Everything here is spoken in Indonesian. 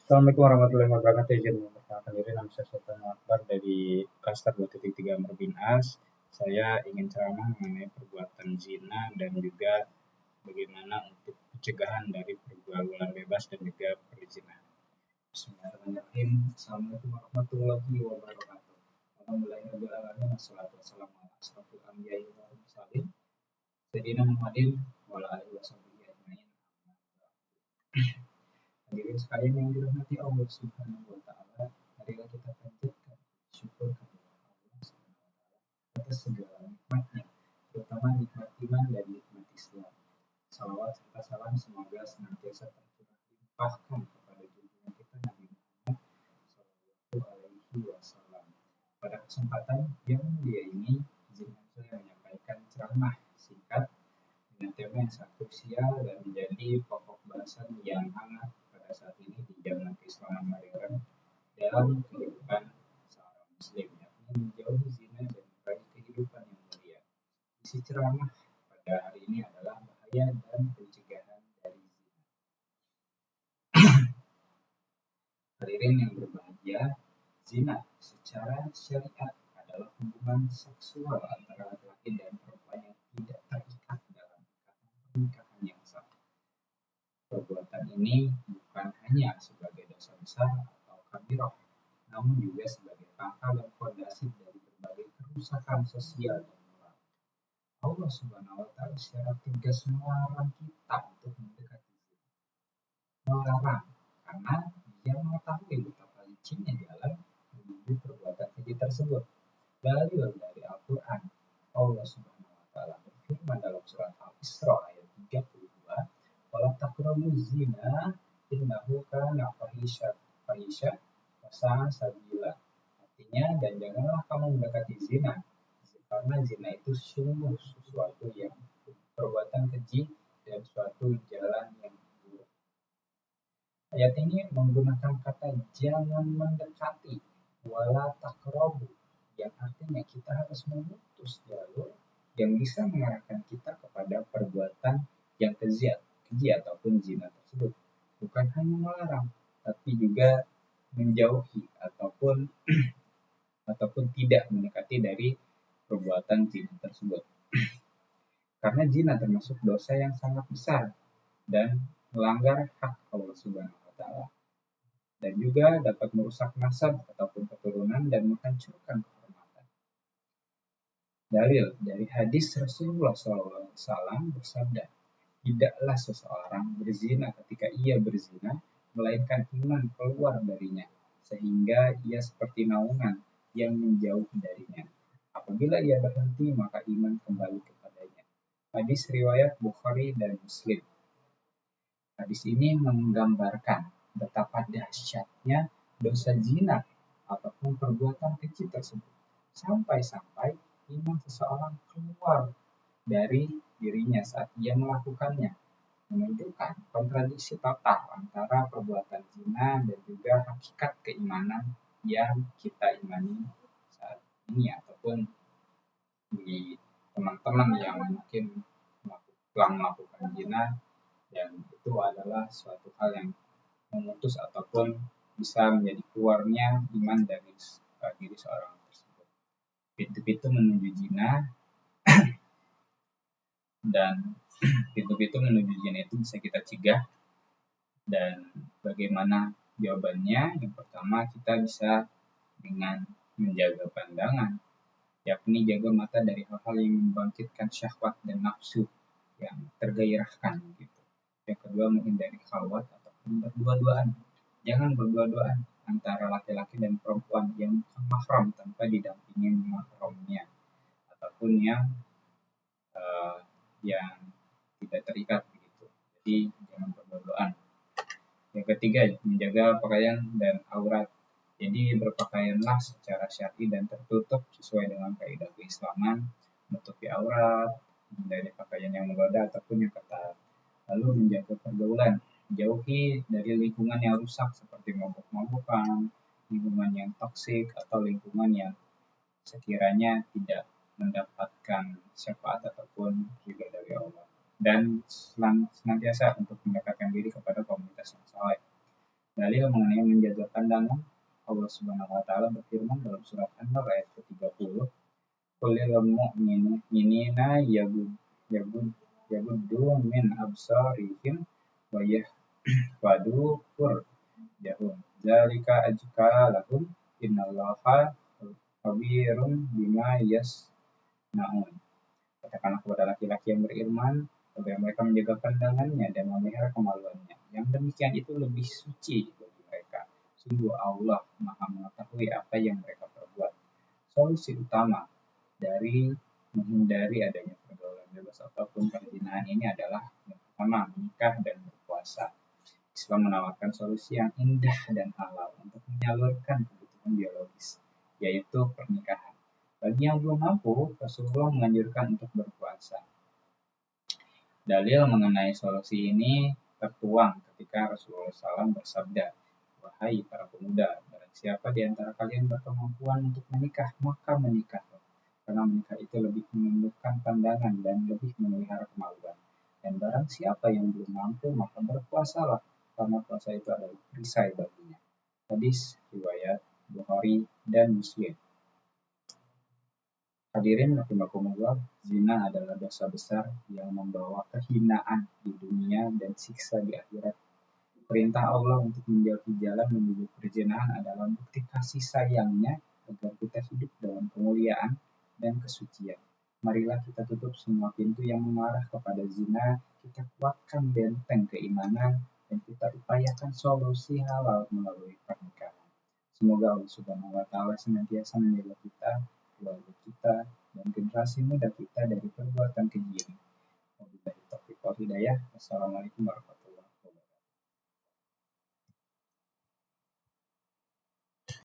Assalamualaikum warahmatullahi wabarakatuh. Izin memperkenalkan diri, nama saya Sultan Akbar dari Klaster 2.3 Merbin As. Saya ingin ceramah mengenai perbuatan zina dan juga bagaimana untuk pencegahan dari pergaulan bebas dan juga perzinahan. Bismillahirrahmanirrahim. Assalamualaikum warahmatullahi wabarakatuh. Alhamdulillahirabbil alamin wassalatu wassalamu ala asrofil anbiya'i wal mursalin sayyidina Muhammadin wa ala alihi washabihi ajmain. Hadirin sekalian yang dirahmati Allah Subhanahu wa taala, marilah kita panjatkan syukur kepada Allah Subhanahu wa taala atas segala nikmatnya, terutama nikmat iman dan nikmat Islam. Salawat serta salam semoga senantiasa tercurah limpahkan kepada junjungan kita Nabi Muhammad Shallallahu Alaihi Wasallam. Pada kesempatan yang mulia ini, izinkan saya menyampaikan ceramah singkat dengan tema yang sangat krusial dan menjadi pokok bahasan yang hangat pada saat ini di zaman keislaman modern dalam kehidupan seorang muslim, yakni menjauhi zina dan meraih kehidupan yang mulia. Isi ceramah pada hari ini adalah bahaya dan pencegahan dari zina. Hadirin yang berbahagia, zina secara syariat adalah hubungan seksual antara laki-laki dan perempuan yang tidak terikat dalam ikatan pernikahan yang sah. Perbuatan ini bukan hanya sebagai dosa besar atau kabirah, namun juga sebagai pangkal dan fondasi dari berbagai kerusakan sosial dan moral. Allah Subhanahu wa taala secara tegas melarang kita untuk mendekati zina. Melarang karena dia mengetahui betapa licinnya jalan menuju perbuatan keji tersebut. Dalil dari Al-Quran, Allah Subhanahu wa taala berfirman dalam surat Al-Isra ayat 32, "Wala taqrabuz zina innahu kana fahisha wa sa'a sabila." Artinya, dan janganlah kamu mendekati zina, karena zina itu sungguh sesuatu yang perbuatan keji dan suatu jalan yang buruk. Ayat ini menggunakan kata jangan mendekati, wala taqrabu, yang artinya kita harus memutus jalur yang bisa mengarahkan kita kepada perbuatan yang keji ataupun zina tersebut. Bukan hanya melarang, tapi juga menjauhi ataupun tidak mendekati dari perbuatan zina tersebut. Karena zina termasuk dosa yang sangat besar dan melanggar hak Allah Subhanahu wa taala. Dan juga dapat merusak nasab ataupun keturunan dan menghancurkan kehormatan. Dalil dari hadis Rasulullah SAW bersabda, tidaklah seseorang berzina ketika ia berzina, melainkan iman keluar darinya, sehingga ia seperti naungan yang menjauh darinya. Apabila ia berhenti, maka iman kembali kepadanya. Hadis riwayat Bukhari dan Muslim. Hadis ini menggambarkan betapa dahsyatnya dosa zina ataupun perbuatan keji tersebut, sampai-sampai iman seseorang keluar dari dirinya saat ia melakukannya, menunjukkan kontradiksi total antara perbuatan zina dan juga hakikat keimanan yang kita imani saat ini ataupun di teman-teman yang mungkin telah melakukan zina, dan itu adalah suatu hal yang memutus ataupun bisa menjadi keluarnya iman dari diri seorang tersebut. Pintu-pintu menuju zina dan pintu-pintu menuju zina itu bisa kita cegah. Dan bagaimana jawabannya? Yang pertama, kita bisa dengan menjaga pandangan, yakni jaga mata dari hal-hal yang membangkitkan syahwat dan nafsu yang tergairahkan gitu. Yang kedua, menghindari khalwat ataupun berdua-duaan. Jangan berdua-duaan antara laki-laki dan perempuan yang mahram tanpa didampingi mahramnya, ataupun yang tidak terikat begitu. Jadi jangan berdua-duaan. Yang ketiga, menjaga pakaian dan aurat. Jadi berpakaianlah secara syar'i dan tertutup sesuai dengan kaidah keislaman, menutupi aurat, dari pakaian yang menggoda ataupun yang ketat. Lalu menjaga pergaulan, jauhi dari lingkungan yang rusak seperti mabuk-mabukan, lingkungan yang toksik atau lingkungan yang sekiranya tidak mendapatkan syafaat ataupun ridha dari Allah. Dan senantiasa untuk mendekatkan diri kepada komunitas yang saleh. Dalil mengenai menjaga pandangan, Allah Subhanahu wa taala berfirman dalam surat An-Nur ayat ke-30, "Qul lil mu'minina yaghuddu min absarihim wa yahfadhu furujahum. Dzalika azka lahum. Innallaha khabirun bima yasnaun." Katakanlah kepada laki-laki yang beriman agar mereka menjaga pandangannya dan memelihara kemaluannya. Yang demikian itu lebih suci bagi mereka. Sungguh Allah Maha mengetahui apa yang mereka perbuat. Solusi utama dari menghindari adanya pergaulan bebas ataupun perzinahan ini adalah yang pertama, menikah dan berpuasa. Islam menawarkan solusi yang indah dan halal untuk menyalurkan kebutuhan biologis, yaitu pernikahan. Bagi yang belum mampu, Rasulullah menganjurkan untuk berpuasa. Dalil mengenai solusi ini tertuang ketika Rasulullah SAW bersabda, "Wahai para pemuda, barang siapa di antara kalian berkemampuan untuk menikah, maka menikahlah. Karena menikah itu lebih menundukkan pandangan dan lebih memelihara kemaluan. Dan barang siapa yang belum mampu, maka berpuasalah, karena puasa itu adalah perisai baginya." Hadis riwayat Bukhari dan Muslim. Hadirin rahimakumullah, zina adalah dosa besar yang membawa kehinaan di dunia dan siksa di akhirat. Perintah Allah untuk menjauhi jalan menuju perzinahan adalah bukti kasih sayangnya agar kita hidup dalam kemuliaan dan kesucian. Marilah kita tutup semua pintu yang mengarah kepada zina, kita kuatkan benteng keimanan, dan kita upayakan solusi halal melalui pernikahan. Semoga Allah Subhanahu wa taala senantiasa menjaga kita, keluarga kita, dan generasi muda kita dari perbuatan keji ini. Wabillahi taufiq wal hidayah. Wassalamualaikum warahmatullahi wabarakatuh.